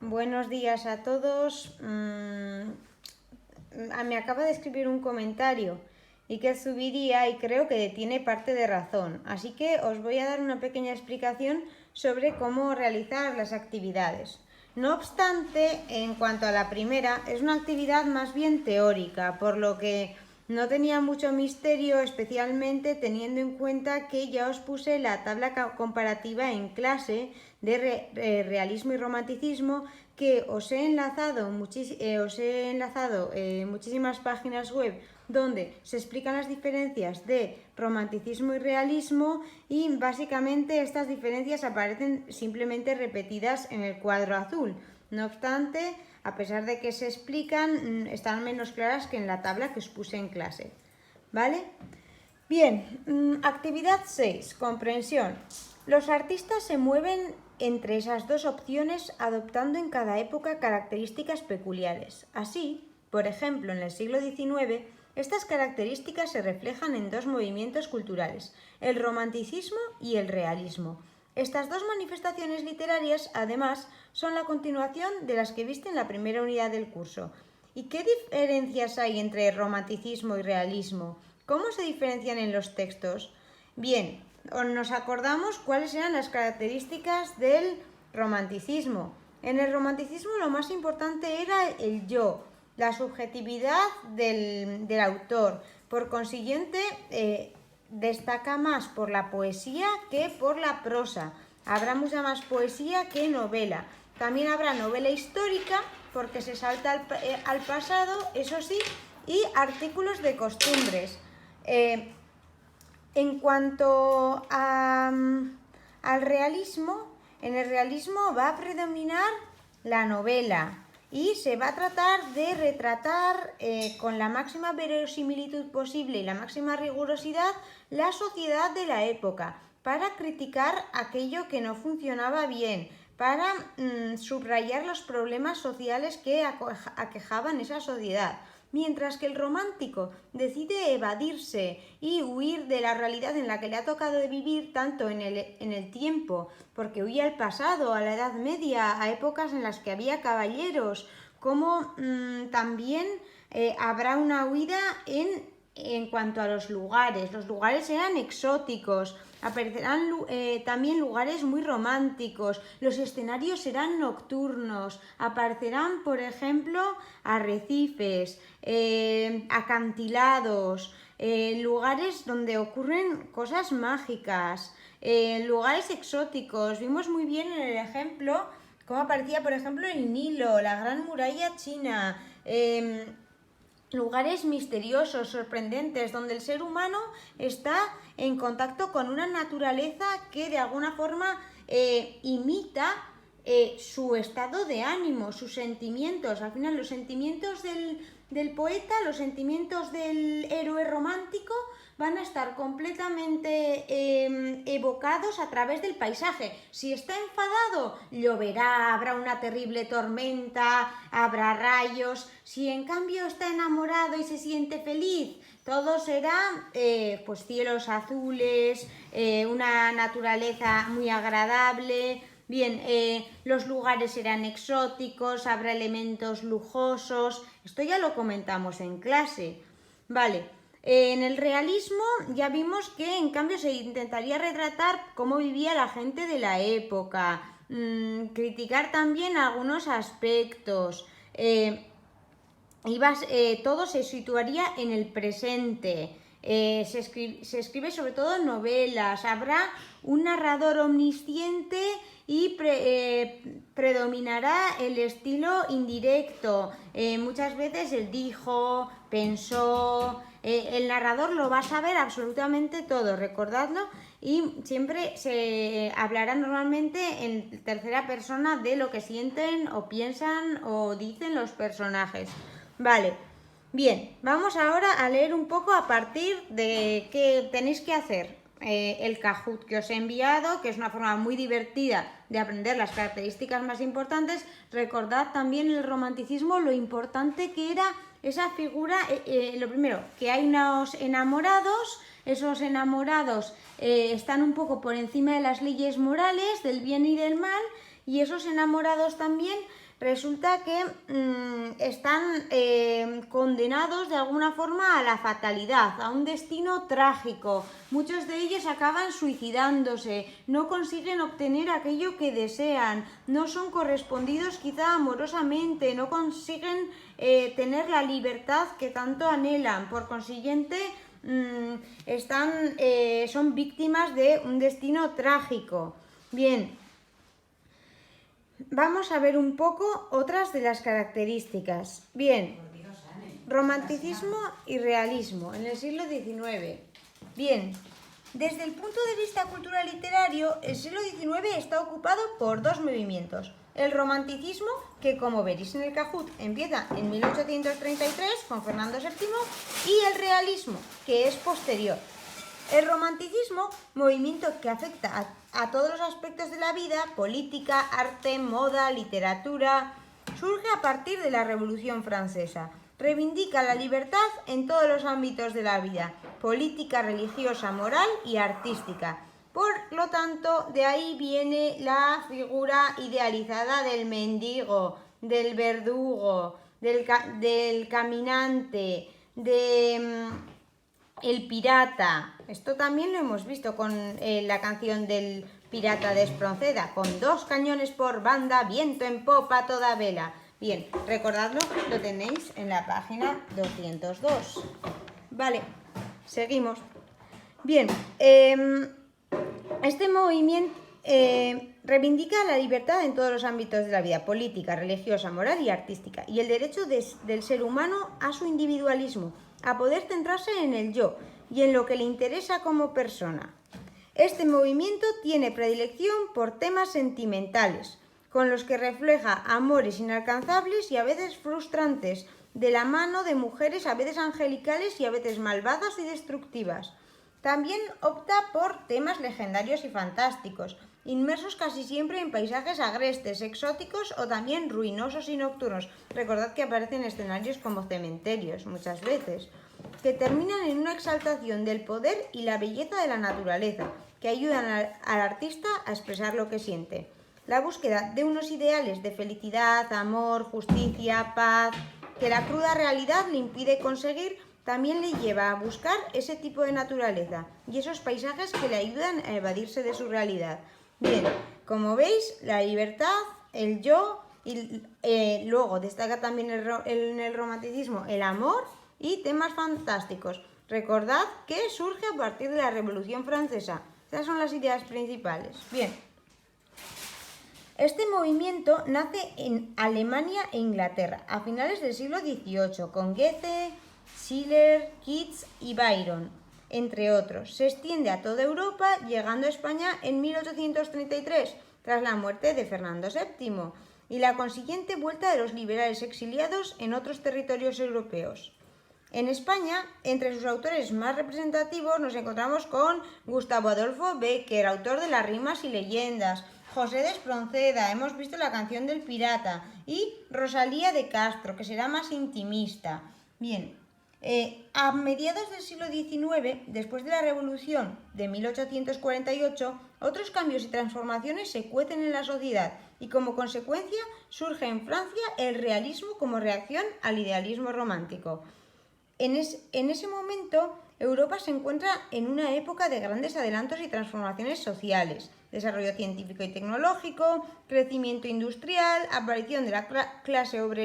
Buenos días a todos. Me acaba de escribir un comentario y que subiría y creo que tiene parte de razón. Así que os voy a dar una pequeña explicación sobre cómo realizar las actividades. No obstante, en cuanto a la primera, es una actividad más bien teórica, por lo que no tenía mucho misterio, especialmente teniendo en cuenta que ya os puse la tabla comparativa en clase de realismo y romanticismo, que os he enlazado muchísimas páginas web donde se explican las diferencias de romanticismo y realismo, y básicamente estas diferencias aparecen simplemente repetidas en el cuadro azul. No obstante, a pesar de que se explican, están menos claras que en la tabla que os puse en clase. ¿Vale? Bien, actividad 6, comprensión. Los artistas se mueven entre esas dos opciones, adoptando en cada época características peculiares. Así, por ejemplo, en el siglo XIX, estas características se reflejan en dos movimientos culturales, el romanticismo y el realismo. Estas dos manifestaciones literarias, además, son la continuación de las que viste en la primera unidad del curso. ¿Y qué diferencias hay entre romanticismo y realismo? ¿Cómo se diferencian en los textos? Bien, nos acordamos cuáles eran las características del romanticismo. En el romanticismo lo más importante era el yo, la subjetividad del autor. Por consiguiente, destaca más por la poesía que por la prosa. Habrá mucha más poesía que novela. También habrá novela histórica, porque se salta al pasado, eso sí, y artículos de costumbres. En cuanto al realismo, en el realismo va a predominar la novela y se va a tratar de retratar con la máxima verosimilitud posible y la máxima rigurosidad la sociedad de la época, para criticar aquello que no funcionaba bien, para subrayar los problemas sociales que aquejaban esa sociedad. Mientras que el romántico decide evadirse y huir de la realidad en la que le ha tocado vivir, tanto en el tiempo, porque huye al pasado, a la Edad Media, a épocas en las que había caballeros, como también habrá una huida en cuanto a los lugares. Los lugares eran exóticos, aparecerán también lugares muy románticos, los escenarios serán nocturnos, aparecerán, por ejemplo, arrecifes, acantilados, lugares donde ocurren cosas mágicas, lugares exóticos. Vimos muy bien en el ejemplo cómo aparecía, por ejemplo, el Nilo, la Gran Muralla China, lugares misteriosos, sorprendentes, donde el ser humano está en contacto con una naturaleza que de alguna forma imita su estado de ánimo, sus sentimientos. Al final, los sentimientos del poeta, los sentimientos del héroe romántico van a estar completamente evocados a través del paisaje. Si está enfadado, lloverá, habrá una terrible tormenta, habrá rayos. Si en cambio está enamorado y se siente feliz, todo será pues cielos azules, una naturaleza muy agradable. Bien, los lugares serán exóticos, habrá elementos lujosos. Esto ya lo comentamos en clase. Vale. En el realismo ya vimos que en cambio se intentaría retratar cómo vivía la gente de la época, criticar también algunos aspectos, todo se situaría en el presente. Se escribe sobre todo novelas, habrá un narrador omnisciente y predominará el estilo indirecto. Muchas veces el dijo, pensó, el narrador lo va a saber absolutamente todo, recordadlo, y siempre se hablará normalmente en tercera persona de lo que sienten o piensan o dicen los personajes. Vale, bien, vamos ahora a leer un poco a partir de qué tenéis que hacer. El Kahoot que os he enviado, que es una forma muy divertida de aprender las características más importantes. Recordad también el romanticismo, lo importante que era esa figura. Lo primero, que hay unos enamorados. Esos enamorados están un poco por encima de las leyes morales, del bien y del mal, y esos enamorados también resulta que están condenados de alguna forma a la fatalidad, a un destino trágico. Muchos de ellos acaban suicidándose, no consiguen obtener aquello que desean, no son correspondidos quizá amorosamente, no consiguen tener la libertad que tanto anhelan. Por consiguiente, son víctimas de un destino trágico. Bien, vamos a ver un poco otras de las características. Bien, romanticismo y realismo en el siglo XIX. Bien, desde el punto de vista cultural literario, el siglo XIX está ocupado por dos movimientos. El romanticismo, que como veréis en el Cajut empieza en 1833 con Fernando VII, y el realismo, que es posterior. El romanticismo, movimiento que afecta a todos los aspectos de la vida, política, arte, moda, literatura, surge a partir de la Revolución Francesa. Reivindica la libertad en todos los ámbitos de la vida, política, religiosa, moral y artística. Por lo tanto, de ahí viene la figura idealizada del mendigo, del verdugo, del caminante, el pirata. Esto también lo hemos visto con la canción del pirata de Espronceda, con 2 cañones por banda, viento en popa, toda vela. Bien, recordadlo, lo tenéis en la página 202. Vale, seguimos. Bien, este movimiento reivindica la libertad en todos los ámbitos de la vida, política, religiosa, moral y artística, y el derecho del ser humano a su individualismo, a poder centrarse en el yo y en lo que le interesa como persona. Este movimiento tiene predilección por temas sentimentales, con los que refleja amores inalcanzables y a veces frustrantes, de la mano de mujeres a veces angelicales y a veces malvadas y destructivas. También opta por temas legendarios y fantásticos, inmersos casi siempre en paisajes agrestes, exóticos o también ruinosos y nocturnos. Recordad que aparecen escenarios como cementerios muchas veces, que terminan en una exaltación del poder y la belleza de la naturaleza, que ayudan al artista a expresar lo que siente. La búsqueda de unos ideales de felicidad, amor, justicia, paz, que la cruda realidad le impide conseguir, también le lleva a buscar ese tipo de naturaleza y esos paisajes que le ayudan a evadirse de su realidad. Bien, como veis, la libertad, el yo, y luego destaca también en el romanticismo el amor y temas fantásticos. Recordad que surge a partir de la Revolución Francesa. Estas son las ideas principales. Bien. Este movimiento nace en Alemania e Inglaterra a finales del siglo XVIII con Goethe, Schiller, Keats y Byron, entre otros. Se extiende a toda Europa, llegando a España en 1833, tras la muerte de Fernando VII, y la consiguiente vuelta de los liberales exiliados en otros territorios europeos. En España, entre sus autores más representativos nos encontramos con Gustavo Adolfo Bécquer, autor de Las rimas y leyendas, José de Espronceda, hemos visto la canción del pirata, y Rosalía de Castro, que será más intimista. Bien, a mediados del siglo XIX, después de la Revolución de 1848, otros cambios y transformaciones se cuecen en la sociedad y como consecuencia surge en Francia el realismo como reacción al idealismo romántico. En ese momento, Europa se encuentra en una época de grandes adelantos y transformaciones sociales, desarrollo científico y tecnológico, crecimiento industrial, aparición de la clase obrera